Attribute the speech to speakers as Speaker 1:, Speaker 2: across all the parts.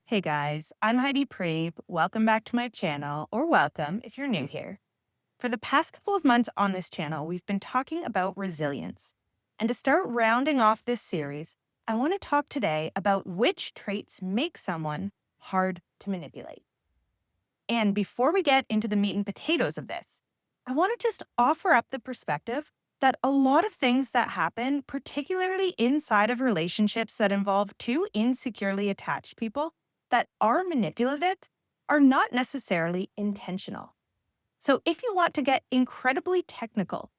Speaker 1: Hey guys, I'm Heidi Preeb. Welcome back to my channel, or welcome if you're new here. For the past couple of months on this channel, we've been talking about resilience. And to start rounding off this series, I want to talk today about which traits make someone hard to manipulate. And before we get into the meat and potatoes of this, I want to just offer up the perspective that a lot of things that happen, particularly inside of relationships that involve two insecurely attached people that are manipulative, are not necessarily intentional. So, if you want to get incredibly technical,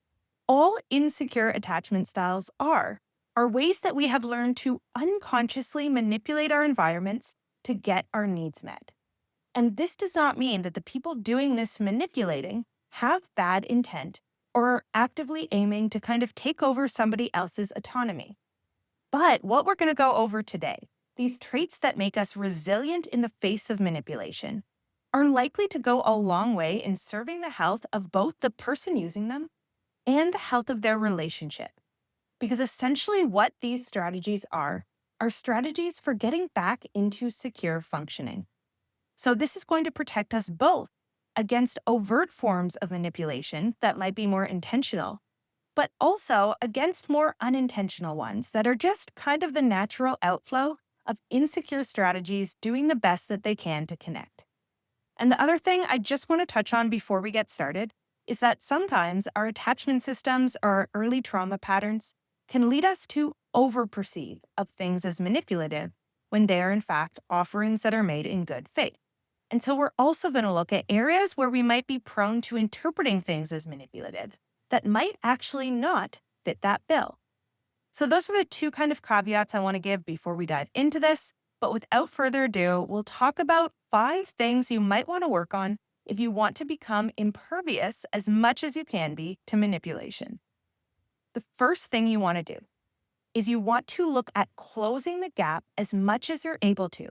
Speaker 1: all insecure attachment styles are ways that we have learned to unconsciously manipulate our environments to get our needs met. And this does not mean that the people doing this manipulating have bad intent or are actively aiming to kind of take over somebody else's autonomy. But what we're going to go over today, these traits that make us resilient in the face of manipulation, are likely to go a long way in serving the health of both the person using them and the health of their relationship. Because essentially, what these strategies are strategies for getting back into secure functioning. So, this is going to protect us both against overt forms of manipulation that might be more intentional, but also against more unintentional ones that are just kind of the natural outflow of insecure strategies doing the best that they can to connect. And the other thing I just want to touch on before we get started is that sometimes our attachment systems or our early trauma patterns can lead us to overperceive of things as manipulative when they are in fact offerings that are made in good faith. And so we're also going to look at areas where we might be prone to interpreting things as manipulative that might actually not fit that bill. So those are the two kind of caveats I want to give before we dive into this. But without further ado, we'll talk about 5 things you might want to work on if you want to become impervious as much as you can be to manipulation. The first thing you want to do is you want to look at closing the gap as much as you're able to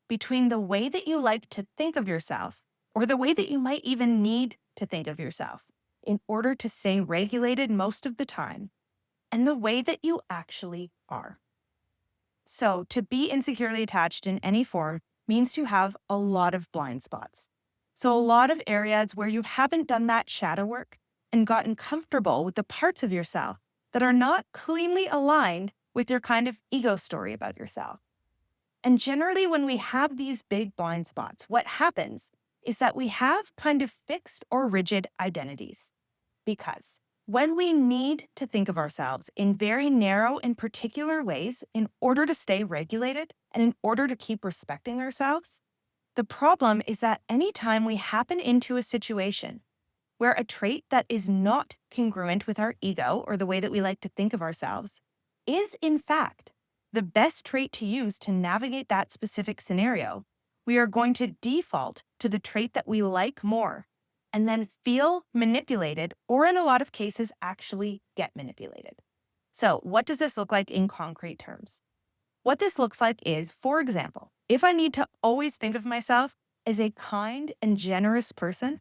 Speaker 1: between the way that you like to think of yourself or the way that you might even need to think of yourself in order to stay regulated most of the time and the way that you actually are. So, to be insecurely attached in any form means to have a lot of blind spots. So, a lot of areas where you haven't done that shadow work and gotten comfortable with the parts of yourself that are not cleanly aligned with your kind of ego story about yourself. And generally, when we have these big blind spots, what happens is that we have kind of fixed or rigid identities. Because when we need to think of ourselves in very narrow and particular ways in order to stay regulated and in order to keep respecting ourselves, the problem is that anytime we happen into a situation where a trait that is not congruent with our ego or the way that we like to think of ourselves is, in fact, the best trait to use to navigate that specific scenario, we are going to default to the trait that we like more and then feel manipulated, or in a lot of cases, actually get manipulated. So, what does this look like in concrete terms? What this looks like is, for example, if I need to always think of myself as a kind and generous person,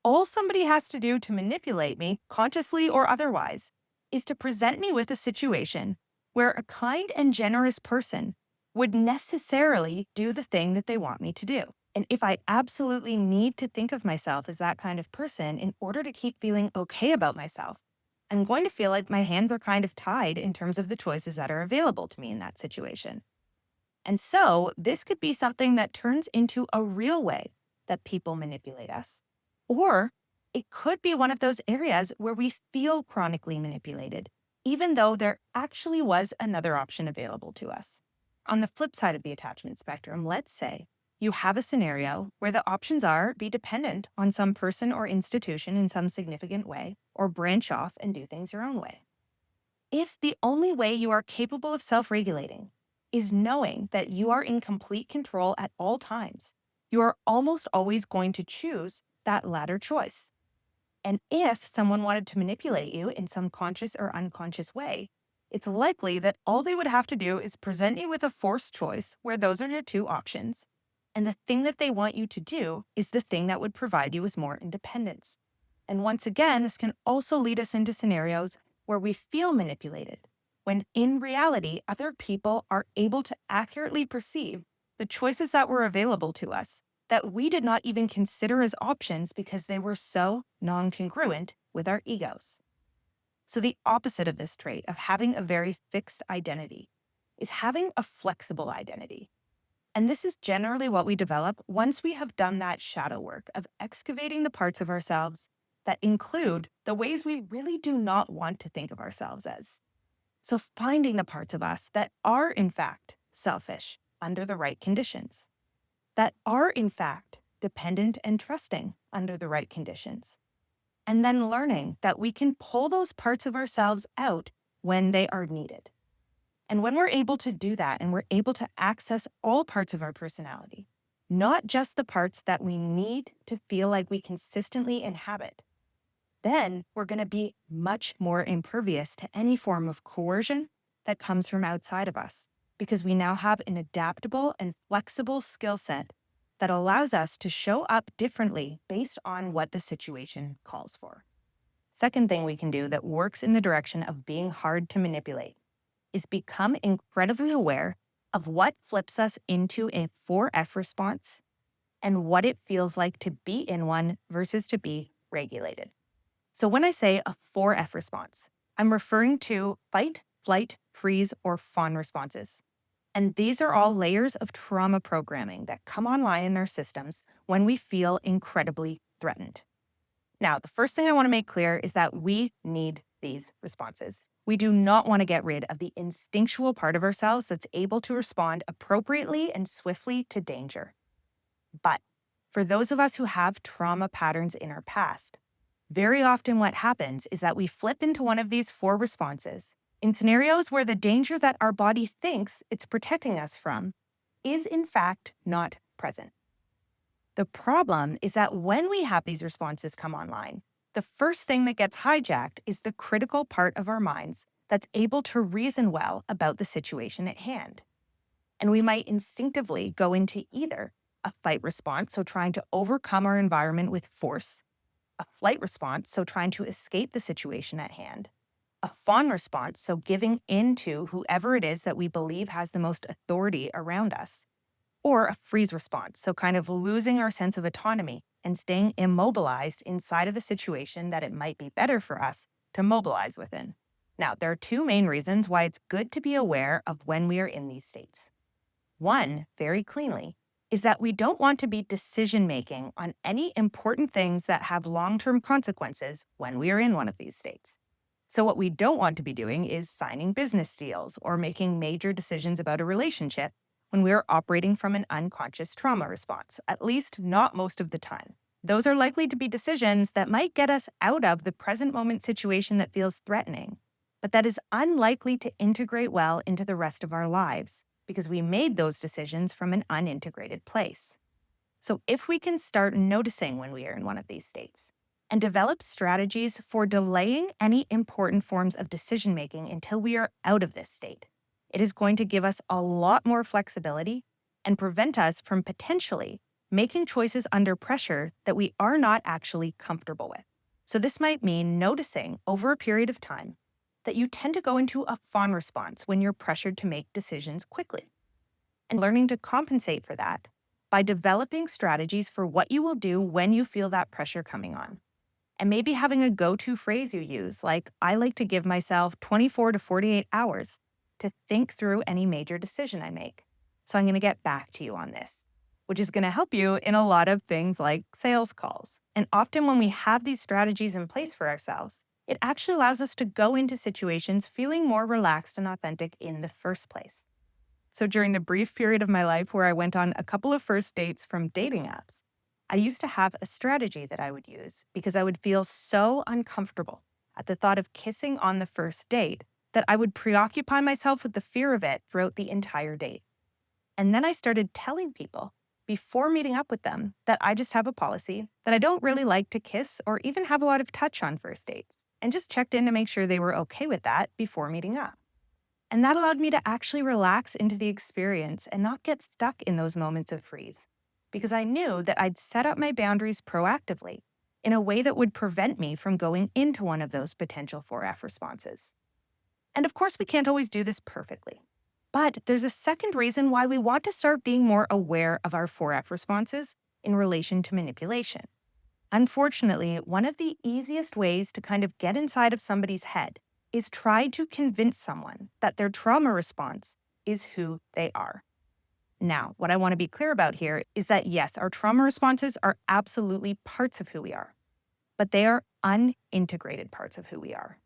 Speaker 1: all somebody has to do to manipulate me, consciously or otherwise, is to present me with a situation where a kind and generous person would necessarily do the thing that they want me to do. And if I absolutely need to think of myself as that kind of person in order to keep feeling okay about myself, I'm going to feel like my hands are kind of tied in terms of the choices that are available to me in that situation. And so this could be something that turns into a real way that people manipulate us. Or it could be one of those areas where we feel chronically manipulated, even though there actually was another option available to us. On the flip side of the attachment spectrum, let's say you have a scenario where the options are be dependent on some person or institution in some significant way, or branch off and do things your own way. If the only way you are capable of self regulating is knowing that you are in complete control at all times, you are almost always going to choose that latter choice. And if someone wanted to manipulate you in some conscious or unconscious way, it's likely that all they would have to do is present you with a forced choice where those are your two options. And the thing that they want you to do is the thing that would provide you with more independence. And once again, this can also lead us into scenarios where we feel manipulated, when in reality, other people are able to accurately perceive the choices that were available to us that we did not even consider as options because they were so non congruent with our egos. So, the opposite of this trait of having a very fixed identity is having a flexible identity. And this is generally what we develop once we have done that shadow work of excavating the parts of ourselves that include the ways we really do not want to think of ourselves as. So, finding the parts of us that are, in fact, selfish under the right conditions, that are, in fact, dependent and trusting under the right conditions, and then learning that we can pull those parts of ourselves out when they are needed. And when we're able to do that and we're able to access all parts of our personality, not just the parts that we need to feel like we consistently inhabit, then we're going to be much more impervious to any form of coercion that comes from outside of us, because we now have an adaptable and flexible skill set that allows us to show up differently based on what the situation calls for. Second thing we can do that works in the direction of being hard to manipulate is become incredibly aware of what flips us into a 4F response and what it feels like to be in one versus to be regulated. So when I say a 4F response, I'm referring to fight, flight, freeze, or fawn responses. And these are all layers of trauma programming that come online in our systems when we feel incredibly threatened. Now, the first thing I want to make clear is that we need these responses. We do not want to get rid of the instinctual part of ourselves that's able to respond appropriately and swiftly to danger. But for those of us who have trauma patterns in our past, very often what happens is that we flip into one of these 4 responses in scenarios where the danger that our body thinks it's protecting us from is in fact not present. The problem is that when we have these responses come online, the first thing that gets hijacked is the critical part of our minds that's able to reason well about the situation at hand. And we might instinctively go into either a fight response, so trying to overcome our environment with force, a flight response, so trying to escape the situation at hand, a fawn response, so giving in to whoever it is that we believe has the most authority around us, or a freeze response, so kind of losing our sense of autonomy and staying immobilized inside of a situation that it might be better for us to mobilize within. Now, there are 2 main reasons why it's good to be aware of when we are in these states. One, very cleanly, is that we don't want to be decision making on any important things that have long-term consequences when we are in one of these states. So what we don't want to be doing is signing business deals or making major decisions about a relationship when we are operating from an unconscious trauma response, at least not most of the time. Those are likely to be decisions that might get us out of the present moment situation that feels threatening, but that is unlikely to integrate well into the rest of our lives because we made those decisions from an unintegrated place. So if we can start noticing when we are in one of these states and develop strategies for delaying any important forms of decision making until we are out of this state, it is going to give us a lot more flexibility and prevent us from potentially making choices under pressure that we are not actually comfortable with. So this might mean noticing over a period of time that you tend to go into a fawn response when you're pressured to make decisions quickly, and learning to compensate for that by developing strategies for what you will do when you feel that pressure coming on. And maybe having a go-to phrase you use, like, I like to give myself 24 to 48 hours to think through any major decision I make. So I'm going to get back to you on this, which is going to help you in a lot of things like sales calls. And often when we have these strategies in place for ourselves, it actually allows us to go into situations feeling more relaxed and authentic in the first place. So during the brief period of my life where I went on a couple of first dates from dating apps, I used to have a strategy that I would use because I would feel so uncomfortable at the thought of kissing on the first date that I would preoccupy myself with the fear of it throughout the entire date. And then I started telling people before meeting up with them that I just have a policy that I don't really like to kiss or even have a lot of touch on first dates, and just checked in to make sure they were okay with that before meeting up. And that allowed me to actually relax into the experience and not get stuck in those moments of freeze, because I knew that I'd set up my boundaries proactively in a way that would prevent me from going into one of those potential 4F responses. And of course, we can't always do this perfectly. But there's a second reason why we want to start being more aware of our 4F responses in relation to manipulation. Unfortunately, one of the easiest ways to kind of get inside of somebody's head is try to convince someone that their trauma response is who they are. Now, what I want to be clear about here is that yes, our trauma responses are absolutely parts of who we are, but they are unintegrated parts of who we are.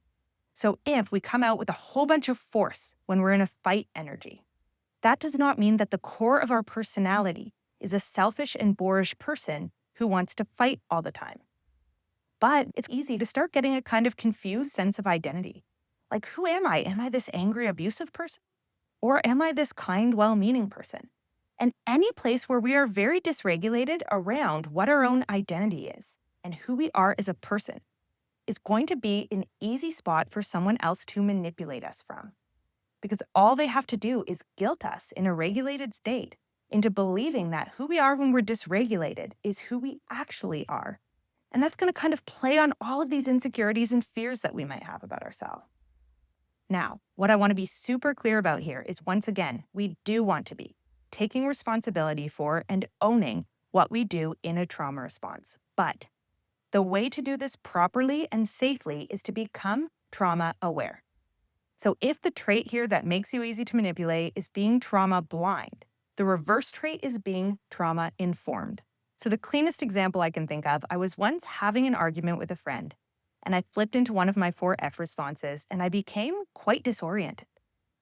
Speaker 1: So if we come out with a whole bunch of force when we're in a fight energy, that does not mean that the core of our personality is a selfish and boorish person who wants to fight all the time. But it's easy to start getting a kind of confused sense of identity. Like, who am I? Am I this angry, abusive person? Or am I this kind, well meaning person? And any place where we are very dysregulated around what our own identity is and who we are as a person is going to be an easy spot for someone else to manipulate us from. Because all they have to do is guilt us in a regulated state into believing that who we are when we're dysregulated is who we actually are. And that's going to kind of play on all of these insecurities and fears that we might have about ourselves. Now, what I want to be super clear about here is once again, we do want to be taking responsibility for and owning what we do in a trauma response. But the way to do this properly and safely is to become trauma aware. So if the trait here that makes you easy to manipulate is being trauma blind, the reverse trait is being trauma informed. So the cleanest example I can think of, I was once having an argument with a friend, and I flipped into one of my 4F responses, and I became quite disoriented.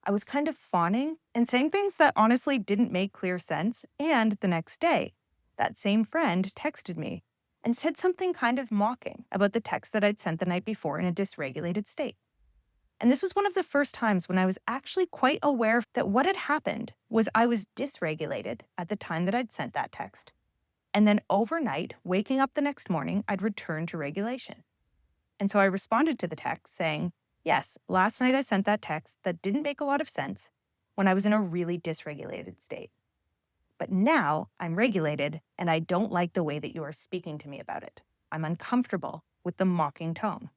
Speaker 1: I was kind of fawning and saying things that honestly didn't make clear sense, and the next day, that same friend texted me and said something kind of mocking about the text that I'd sent the night before in a dysregulated state. And this was one of the first times when I was actually quite aware that what had happened was I was dysregulated at the time that I'd sent that text. And then overnight, waking up the next morning, I'd return to regulation. And so I responded to the text saying, yes, last night I sent that text that didn't make a lot of sense when I was in a really dysregulated state. But now I'm regulated and I don't like the way that you are speaking to me about it. I'm uncomfortable with the mocking tone.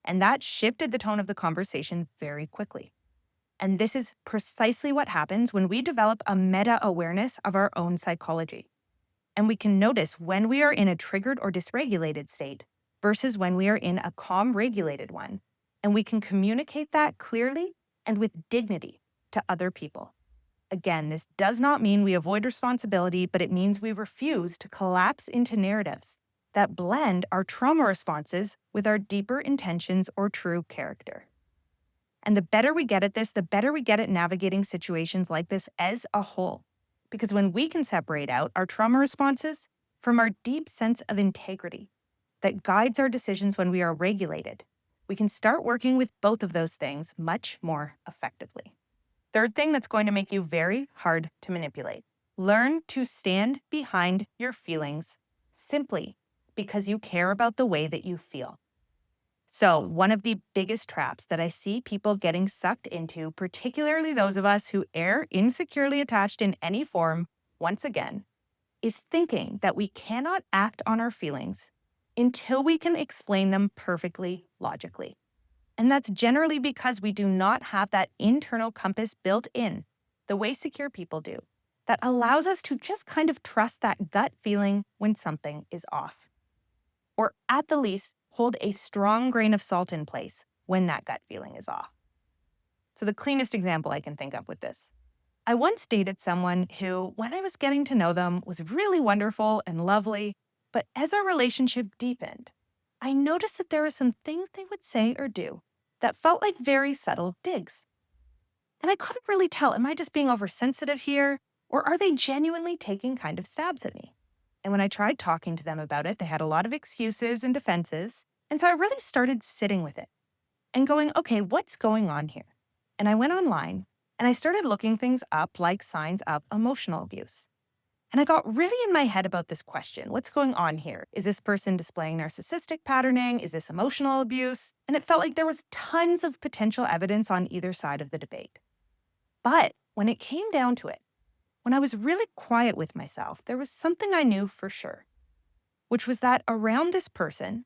Speaker 1: And that shifted the tone of the conversation very quickly. And this is precisely what happens when we develop a meta-awareness of our own psychology. And we can notice when we are in a triggered or dysregulated state versus when we are in a calm, regulated one. And we can communicate that clearly and with dignity to other people. Again, this does not mean we avoid responsibility, but it means we refuse to collapse into narratives that blend our trauma responses with our deeper intentions or true character. And the better we get at this, the better we get at navigating situations like this as a whole. Because when we can separate out our trauma responses from our deep sense of integrity that guides our decisions when we are regulated, we can start working with both of those things much more effectively. Third thing that's going to make you very hard to manipulate. Learn to stand behind your feelings simply because you care about the way that you feel. So, one of the biggest traps that I see people getting sucked into, particularly those of us who err insecurely attached in any form, once again, is thinking that we cannot act on our feelings until we can explain them perfectly logically. And that's generally because we do not have that internal compass built in, the way secure people do, that allows us to just kind of trust that gut feeling when something is off. Or at the least, hold a strong grain of salt in place when that gut feeling is off. So the cleanest example I can think of with this. I once dated someone who, when I was getting to know them, was really wonderful and lovely, but as our relationship deepened, I noticed that there were some things they would say or do that felt like very subtle digs. And I couldn't really tell, am I just being oversensitive here? Or are they genuinely taking kind of stabs at me? And when I tried talking to them about it, they had a lot of excuses and defenses. And so I really started sitting with it and going, okay, what's going on here? And I went online and I started looking things up like signs of emotional abuse. And I got really in my head about this question. What's going on here? Is this person displaying narcissistic patterning? Is this emotional abuse? And it felt like there was tons of potential evidence on either side of the debate. But when it came down to it, when I was really quiet with myself, there was something I knew for sure, which was that around this person,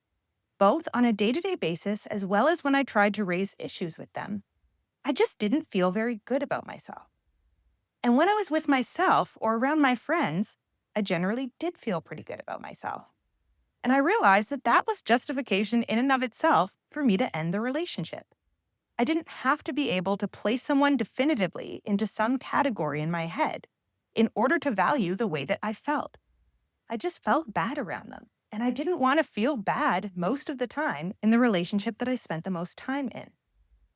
Speaker 1: both on a day-to-day basis as well as when I tried to raise issues with them, I just didn't feel very good about myself. And when I was with myself or around my friends, I generally did feel pretty good about myself. And I realized that that was justification in and of itself for me to end the relationship. I didn't have to be able to place someone definitively into some category in my head in order to value the way that I felt. I just felt bad around them. And I didn't want to feel bad most of the time in the relationship that I spent the most time in.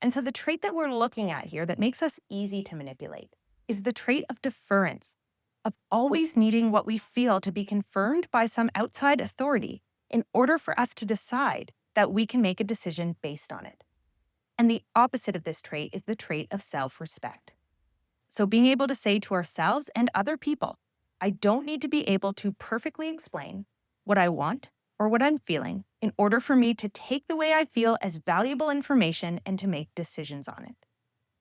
Speaker 1: And so the trait that we're looking at here that makes us easy to manipulate is the trait of deference, of always needing what we feel to be confirmed by some outside authority in order for us to decide that we can make a decision based on it. And the opposite of this trait is the trait of self-respect. So being able to say to ourselves and other people, I don't need to be able to perfectly explain what I want or what I'm feeling in order for me to take the way I feel as valuable information and to make decisions on it.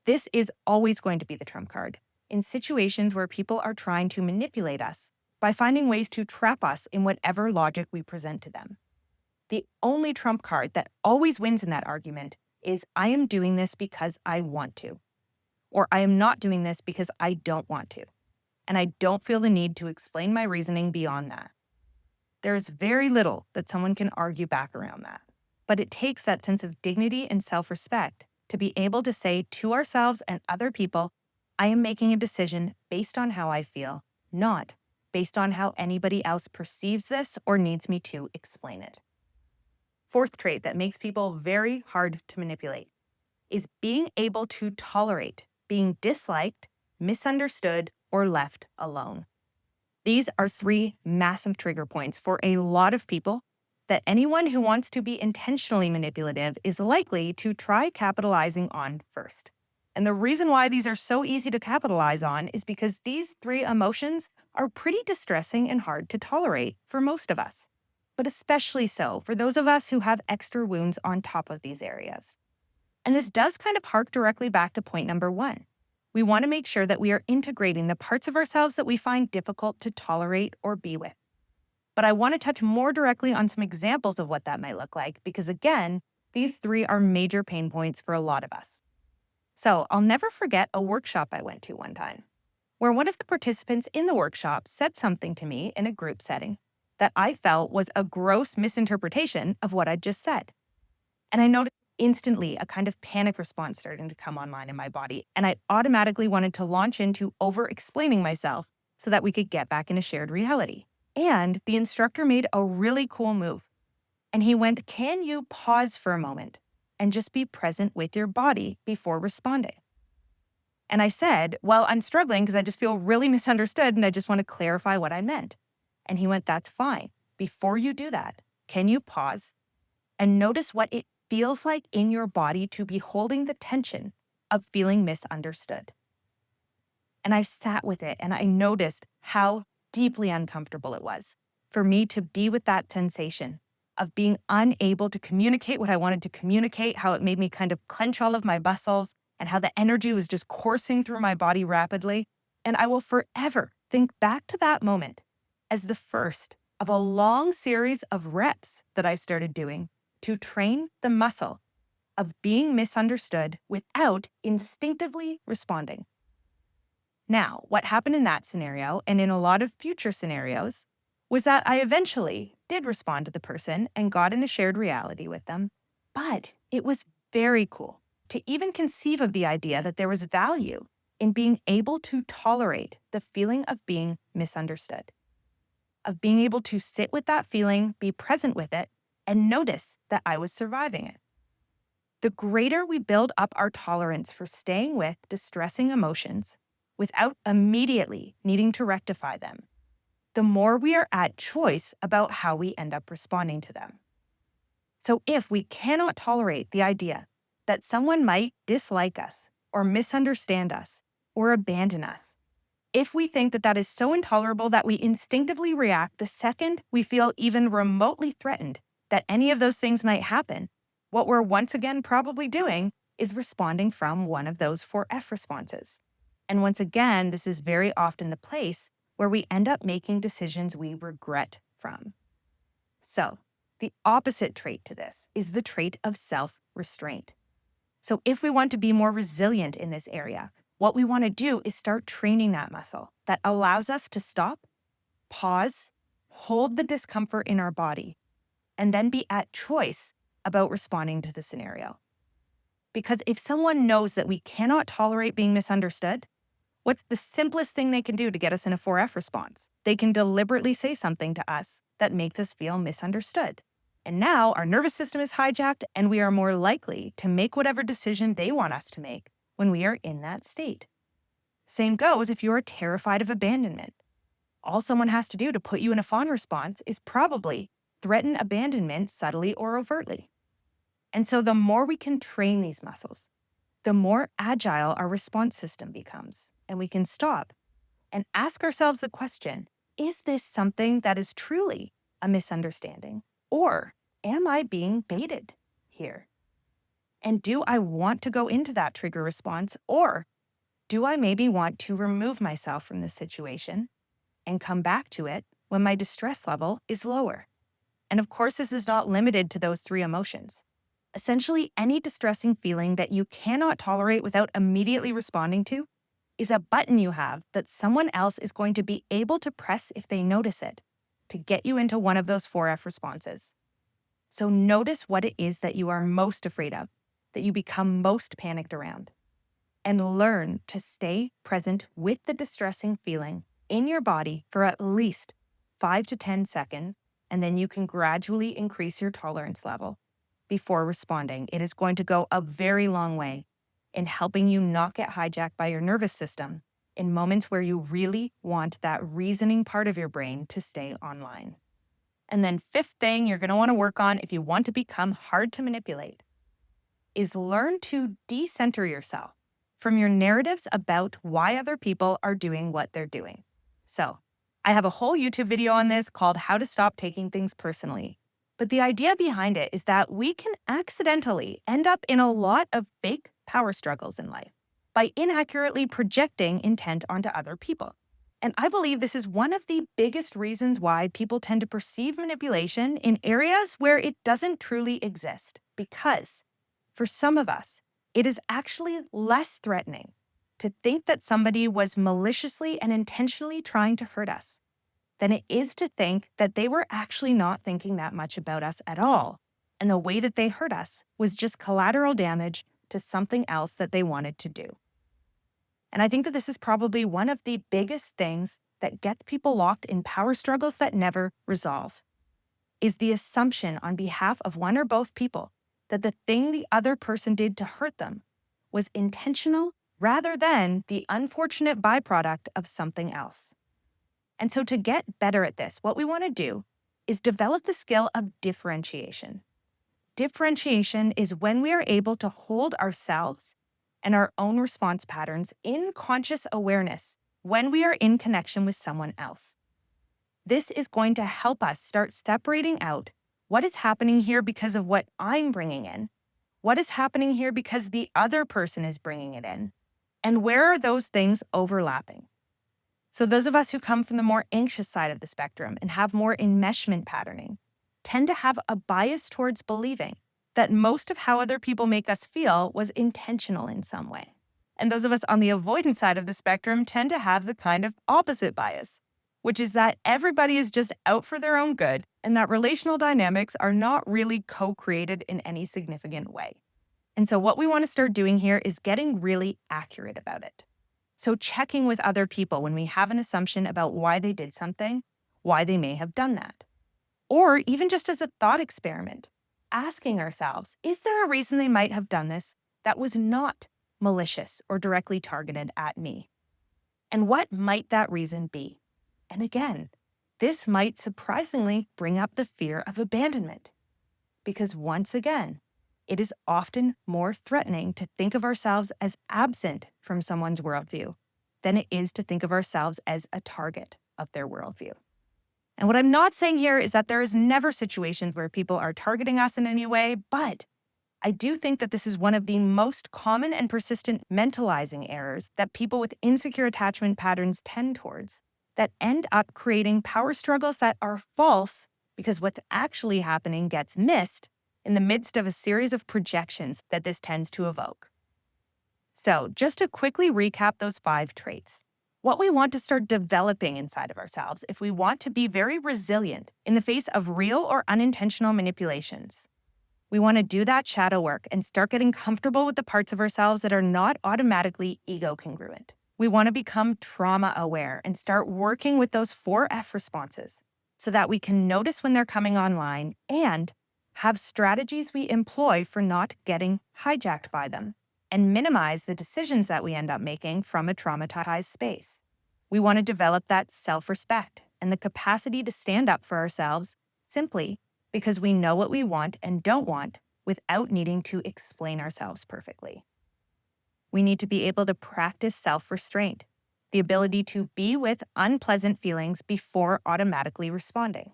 Speaker 1: This is always going to be the trump card in situations where people are trying to manipulate us by finding ways to trap us in whatever logic we present to them. The only trump card that always wins in that argument is I am doing this because I want to, or I am not doing this because I don't want to, and I don't feel the need to explain my reasoning beyond that. There is very little that someone can argue back around that, but it takes that sense of dignity and self-respect to be able to say to ourselves and other people, I am making a decision based on how I feel, not based on how anybody else perceives this or needs me to explain it. Fourth trait that makes people very hard to manipulate is being able to tolerate being disliked, misunderstood, or left alone. These are three massive trigger points for a lot of people that anyone who wants to be intentionally manipulative is likely to try capitalizing on first. And the reason why these are so easy to capitalize on is because these three emotions are pretty distressing and hard to tolerate for most of us, but especially so for those of us who have extra wounds on top of these areas. And this does kind of hark directly back to point number one. We want to make sure that we are integrating the parts of ourselves that we find difficult to tolerate or be with. But I want to touch more directly on some examples of what that might look like, because again, these three are major pain points for a lot of us. So I'll never forget a workshop I went to one time, where one of the participants in the workshop said something to me in a group setting that I felt was a gross misinterpretation of what I'd just said. And I noticed instantly a kind of panic response starting to come online in my body. And I automatically wanted to launch into over-explaining myself so that we could get back in a shared reality. And the instructor made a really cool move. And he went, can you pause for a moment and just be present with your body before responding? And I said, well, I'm struggling because I just feel really misunderstood and I just want to clarify what I meant. And he went, that's fine. Before you do that, can you pause and notice what it feels like in your body to be holding the tension of feeling misunderstood? And I sat with it and I noticed how deeply uncomfortable it was for me to be with that sensation of being unable to communicate what I wanted to communicate, how it made me kind of clench all of my muscles and how the energy was just coursing through my body rapidly. And I will forever think back to that moment as the first of a long series of reps that I started doing to train the muscle of being misunderstood without instinctively responding. Now, what happened in that scenario and in a lot of future scenarios was that I eventually did respond to the person and got in a shared reality with them. But it was very cool to even conceive of the idea that there was value in being able to tolerate the feeling of being misunderstood, of being able to sit with that feeling, be present with it, and notice that I was surviving it. The greater we build up our tolerance for staying with distressing emotions without immediately needing to rectify them, the more we are at choice about how we end up responding to them. So if we cannot tolerate the idea that someone might dislike us or misunderstand us or abandon us, if we think that that is so intolerable that we instinctively react the second we feel even remotely threatened that any of those things might happen, what we're once again probably doing is responding from one of those 4F responses. And once again, this is very often the place where we end up making decisions we regret from. So the opposite trait to this is the trait of self-restraint. So if we want to be more resilient in this area, What we want to do is start training that muscle that allows us to stop, pause, hold the discomfort in our body, and then be at choice about responding to the scenario. Because if someone knows that we cannot tolerate being misunderstood, what's the simplest thing they can do to get us in a 4F response? They can deliberately say something to us that makes us feel misunderstood. And now our nervous system is hijacked, and we are more likely to make whatever decision they want us to make when we are in that state. Same goes if you are terrified of abandonment. All someone has to do to put you in a fawn response is probably threaten abandonment subtly or overtly. And so the more we can train these muscles, the more agile our response system becomes. And we can stop and ask ourselves the question, is this something that is truly a misunderstanding? Or am I being baited here? And do I want to go into that trigger response? Or do I maybe want to remove myself from this situation and come back to it when my distress level is lower? And of course, this is not limited to those three emotions. Essentially, any distressing feeling that you cannot tolerate without immediately responding to is a button you have that someone else is going to be able to press if they notice it to get you into one of those 4F responses. So notice what it is that you are most afraid of, that you become most panicked around, and learn to stay present with the distressing feeling in your body for at least 5 to 10 seconds, and then you can gradually increase your tolerance level before responding. It is going to go a very long way in helping you not get hijacked by your nervous system in moments where you really want that reasoning part of your brain to stay online. And then fifth thing you're going to want to work on if you want to become hard to manipulate is learn to decenter yourself from your narratives about why other people are doing what they're doing. So I have a whole YouTube video on this called How to Stop Taking Things Personally. But the idea behind it is that we can accidentally end up in a lot of big power struggles in life by inaccurately projecting intent onto other people. And I believe this is one of the biggest reasons why people tend to perceive manipulation in areas where it doesn't truly exist. Because for some of us, it is actually less threatening to think that somebody was maliciously and intentionally trying to hurt us than it is to think that they were actually not thinking that much about us at all. And the way that they hurt us was just collateral damage to something else that they wanted to do. And I think that this is probably one of the biggest things that gets people locked in power struggles that never resolve, is the assumption on behalf of one or both people that the thing the other person did to hurt them was intentional rather than the unfortunate byproduct of something else. And so to get better at this, what we want to do is develop the skill of differentiation. Differentiation is when we are able to hold ourselves and our own response patterns in conscious awareness when we are in connection with someone else. This is going to help us start separating out what is happening here because of what I'm bringing in, what is happening here because the other person is bringing it in, and where are those things overlapping. So those of us who come from the more anxious side of the spectrum and have more enmeshment patterning tend to have a bias towards believing that most of how other people make us feel was intentional in some way. And those of us on the avoidance side of the spectrum tend to have the kind of opposite bias, which is that everybody is just out for their own good and that relational dynamics are not really co-created in any significant way. And so what we want to start doing here is getting really accurate about it. So checking with other people when we have an assumption about why they did something, why they may have done that. Or even just as a thought experiment, asking ourselves, is there a reason they might have done this that was not malicious or directly targeted at me? And what might that reason be? And again, this might surprisingly bring up the fear of abandonment. Because once again, it is often more threatening to think of ourselves as absent from someone's worldview than it is to think of ourselves as a target of their worldview. And what I'm not saying here is that there is never situations where people are targeting us in any way, but I do think that this is one of the most common and persistent mentalizing errors that people with insecure attachment patterns tend towards that end up creating power struggles that are false because what's actually happening gets missed in the midst of a series of projections that this tends to evoke. So, just to quickly recap those 5 traits, what we want to start developing inside of ourselves if we want to be very resilient in the face of real or unintentional manipulations. We want to do that shadow work and start getting comfortable with the parts of ourselves that are not automatically ego congruent. We want to become trauma aware and start working with those 4F responses so that we can notice when they're coming online and have strategies we employ for not getting hijacked by them and minimize the decisions that we end up making from a traumatized space. We want to develop that self respect and the capacity to stand up for ourselves simply because we know what we want and don't want without needing to explain ourselves perfectly. We need to be able to practice self restraint, the ability to be with unpleasant feelings before automatically responding.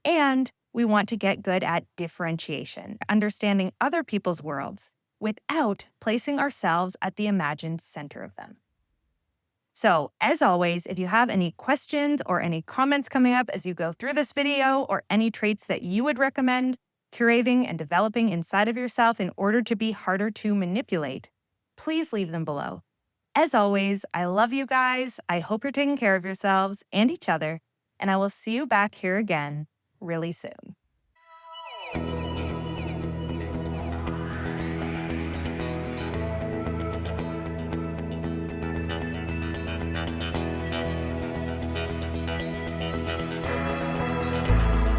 Speaker 1: And we want to get good at differentiation, understanding other people's worlds without placing ourselves at the imagined center of them. So, as always, if you have any questions or any comments coming up as you go through this video, or any traits that you would recommend curating and developing inside of yourself in order to be harder to manipulate, please leave them below. As always, I love you guys. I hope you're taking care of yourselves and each other, and I will see you back here again really soon.